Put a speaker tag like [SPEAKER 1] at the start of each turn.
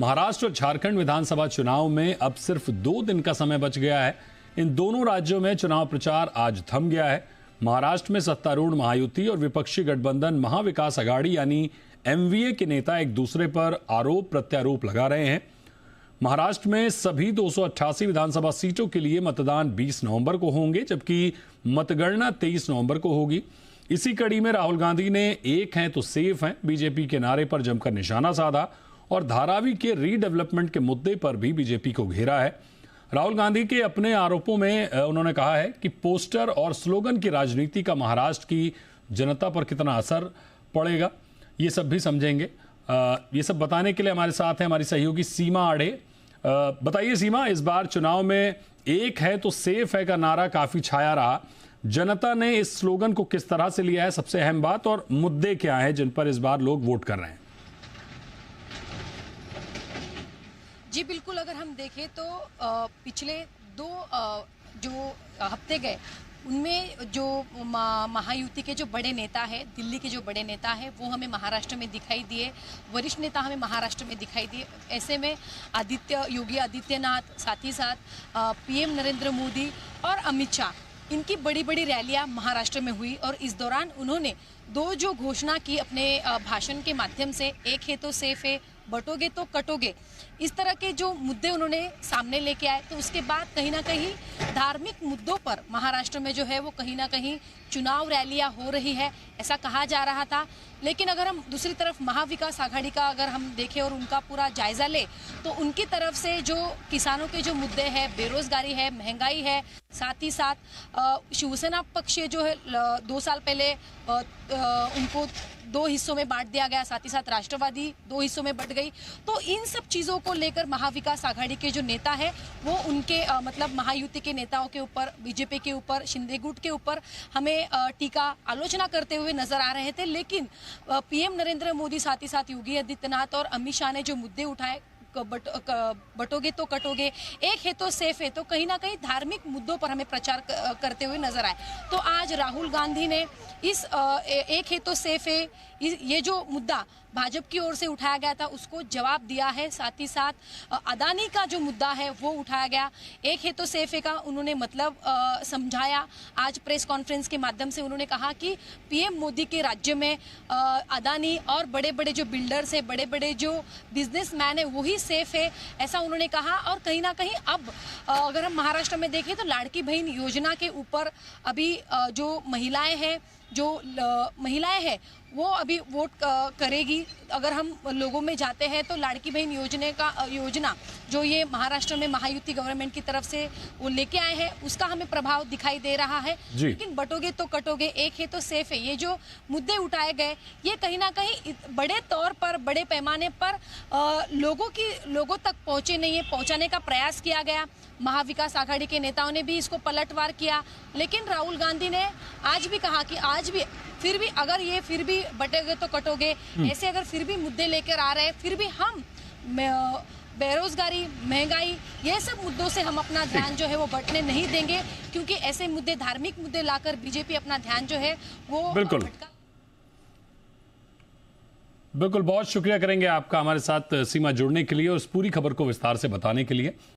[SPEAKER 1] महाराष्ट्र और झारखंड विधानसभा चुनाव में अब सिर्फ 2 दिन का समय बच गया है। इन दोनों राज्यों में चुनाव प्रचार आज थम गया है। महाराष्ट्र में सत्तारूढ़ महायुति और विपक्षी गठबंधन महाविकास आघाड़ी यानी एमवीए के नेता एक दूसरे पर आरोप प्रत्यारोप लगा रहे हैं। महाराष्ट्र में सभी 288 विधानसभा सीटों के लिए मतदान 20 नवंबर को होंगे, जबकि मतगणना 23 नवंबर को होगी। इसी कड़ी में राहुल गांधी ने एक हैं तो सेफ हैं बीजेपी के नारे पर जमकर निशाना साधा और धारावी के रीडेवलपमेंट के मुद्दे पर भी बीजेपी को घेरा है। राहुल गांधी के अपने आरोपों में उन्होंने कहा है कि पोस्टर और स्लोगन की राजनीति का महाराष्ट्र की जनता पर कितना असर पड़ेगा, ये सब भी समझेंगे। ये सब बताने के लिए हमारे साथ हैं हमारी सहयोगी सीमा आड़े। बताइए सीमा, इस बार चुनाव में एक है तो सेफ है का नारा काफी छाया रहा। जनता ने इस स्लोगन को किस तरह से लिया है, सबसे अहम बात, और मुद्दे क्या हैं जिन पर इस बार लोग वोट कर रहे हैं?
[SPEAKER 2] जी बिल्कुल, अगर हम देखें तो पिछले 2 जो हफ्ते गए उनमें जो महायुति के जो बड़े नेता है, दिल्ली के जो बड़े नेता है, वो हमें महाराष्ट्र में दिखाई दिए, वरिष्ठ नेता हमें महाराष्ट्र में दिखाई दिए। ऐसे में योगी आदित्यनाथ, साथ ही साथ पीएम नरेंद्र मोदी और अमित शाह, इनकी बड़ी बड़ी रैलियां महाराष्ट्र में हुई और इस दौरान उन्होंने 2 जो घोषणा की अपने भाषण के माध्यम से, एक है तो सेफ है, बटोगे तो कटोगे, इस तरह के जो मुद्दे उन्होंने सामने लेके आए। तो उसके बाद कहीं ना कहीं धार्मिक मुद्दों पर महाराष्ट्र में जो है वो कहीं ना कहीं चुनाव रैलियां हो रही है, ऐसा कहा जा रहा था। लेकिन अगर हम दूसरी तरफ महाविकास आघाड़ी का अगर हम देखें और उनका पूरा जायजा ले तो उनकी तरफ से जो किसानों के जो मुद्दे हैं, बेरोजगारी है, महंगाई है, साथ ही साथ शिवसेना पक्ष जो है 2 साल पहले उनको 2 हिस्सों में बांट दिया गया, साथ ही साथ राष्ट्रवादी 2 हिस्सों में बंट गई। तो इन सब चीजों को लेकर महाविकास आघाड़ी के जो नेता है वो उनके मतलब महायुति के नेताओं के ऊपर, बीजेपी के ऊपर, शिंदे गुट के ऊपर हमें टीका आलोचना करते हुए नजर आ रहे थे। लेकिन पीएम नरेंद्र मोदी, साथ ही साथ योगी आदित्यनाथ और अमित शाह ने जो मुद्दे उठाए, बटोगे तो कटोगे, एक है तो सेफ है, तो कहीं ना कहीं धार्मिक मुद्दों पर हमें प्रचार करते हुए नजर आए। तो आज राहुल गांधी ने इस एक है तो सेफ है, ये जो मुद्दा भाजपा की ओर से उठाया गया था उसको जवाब दिया है। साथ ही साथ अदानी का जो मुद्दा है वो उठाया गया, एक है तो सेफ है का उन्होंने मतलब समझाया। आज प्रेस कॉन्फ्रेंस के माध्यम से उन्होंने कहा कि पीएम मोदी के राज्य में अदानी और बड़े बड़े जो बिल्डर्स है, बड़े बड़े जो बिजनेसमैन है, वही सेफ है, ऐसा उन्होंने कहा। और कहीं ना कहीं अब अगर हम महाराष्ट्र में देखें तो लाड़की बहन योजना के ऊपर अभी जो महिलाएं हैं वो अभी वोट करेगी। अगर हम लोगों में जाते हैं तो लाड़की बहन योजना जो ये महाराष्ट्र में महायुति गवर्नमेंट की तरफ से वो लेके आए हैं, उसका हमें प्रभाव दिखाई दे रहा है। लेकिन बटोगे तो कटोगे, एक है तो सेफ है, ये जो मुद्दे उठाए गए ये कहीं ना कहीं बड़े तौर पर, बड़े पैमाने पर लोगों तक पहुंचे नहीं है, पहुंचाने का प्रयास किया गया। महाविकास आघाड़ी के नेताओं ने भी इसको पलटवार किया। लेकिन राहुल गांधी ने आज भी कहा कि आज भी फिर भी अगर ये फिर भी बटेगे तो कटोगे, ऐसे अगर फिर भी मुद्दे लेकर आ रहे हैं, फिर भी हम बेरोजगारी, महंगाई, ये सब मुद्दों से हम अपना ध्यान जो है वो बटने नहीं देंगे, क्योंकि ऐसे मुद्दे, धार्मिक मुद्दे लाकर बीजेपी अपना ध्यान जो है वो
[SPEAKER 1] बिल्कुल बहुत शुक्रिया करेंगे आपका हमारे साथ सीमा जुड़ने के लिए और इस पूरी खबर को विस्तार से बताने के लिए।